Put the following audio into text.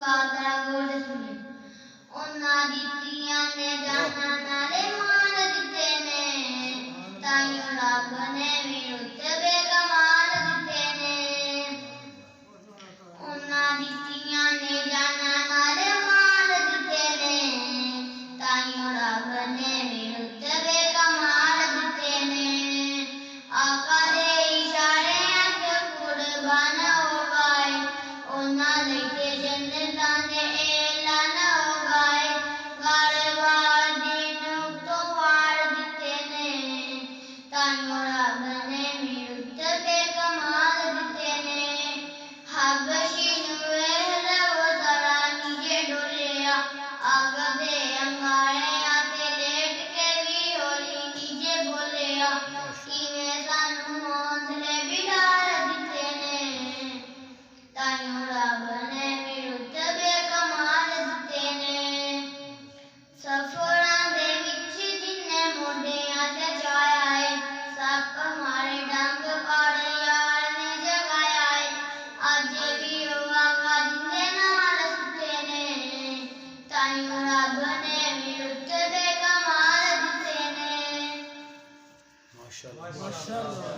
बादरा गोल सुने ਉਹਨਾਂ ਦਿੱਤੀਆਂ ਨੇ ਜਾਨਾਂ ਨਾਲੇ ਮਾਨ ਦਿੱਤੇ ਨੇ ਤਾਈਓ ਰੱਬ ਨੇ ਵੀ ਰੁਤਬੇ ਕਮਾਲ ਦਿੱਤੇ ਨੇ ਉਹਨਾਂ ਦਿੱਤੀਆਂ ਨੇ ਜਾਨਾਂ ਨਾਲੇ ਮਾਨ ਦਿੱਤੇ ਨੇ ਤਾਈਓ ਰੱਬ ਨੇ ਵੀ ਰੁਤਬੇ ਕਮਾਲ ਦਿੱਤੇ ਨੇ ਆਕਾ ਦੇ ਇਸ਼ਾਰਿਆਂ ਤੇ ਕੁਰਬਾਨ ਹੋ ਗਏ ਉਹਨਾਂ ਲਈ ਤੇ ਜੰਨਤਾਂ ਦੇ ਐਲਾਨ ਹੋ ਗਏ ਗਾਲਵਾਰ ਦਿਨ ਤੋਂ ਵਾਰ ਦਿੱਤੇ ਨੇ ਤਾਈਓ ਰੱਬ ਨੇ ਵੀ ਰੁਤਬੇ ਕਮਾਲ ਦਿੱਤੇ ਨੇ ਹਬਸ਼ੀ ਨੂੰ ਇਹ ਜ਼ਰਾ ਨੀਚੇ ਡੋਲਿਆ ਅੱਗ ਦੇ ਅੰਗਾਰਿਆਂ ਤੇ ਲੇਟ ਕੇ ਵੀ ਹੌਲੀ ਨੀਚੇ ਬੋਲਿਆ ਕਿਵੇਂ ਸਾਨੂੰ ਹੌਸਲੇ ਬਿਠਾ ਦਿੱਤੇ ਨੇ ਤਾਈਓ ਰੱਬ ਨੇ ਵੀ ਰੁਤਬੇ ਕਮਾਲ ਦਿੱਤੇ ਨੇ ਸਫਰਾਂ ਦੇ ਵਿੱਚ ਜਿੰਨੇ ਮੋਢਿਆਂ ਤੇ ਛਾਇਆ ਏ ਸੱਪ ਮਾਰੇ ਡੰਗ ਪਾੜ ਯਾਰ ਨੇ ਜਗਾਇਆ ਏ ਅੱਜ ਵੀ ਉਹ ਆਗਾ ਜਿੰਦੇ ਨਾਲ ਸੁੱਤੇ ਨੇ ਤਾਈਓ ਰੱਬ ਨੇ ਵੀ ਰੁਤਬੇ ਕਮਾਲ ਦਿੱਤੇ ਨੇ ਮਾਸ਼ਾਅੱਲਾ।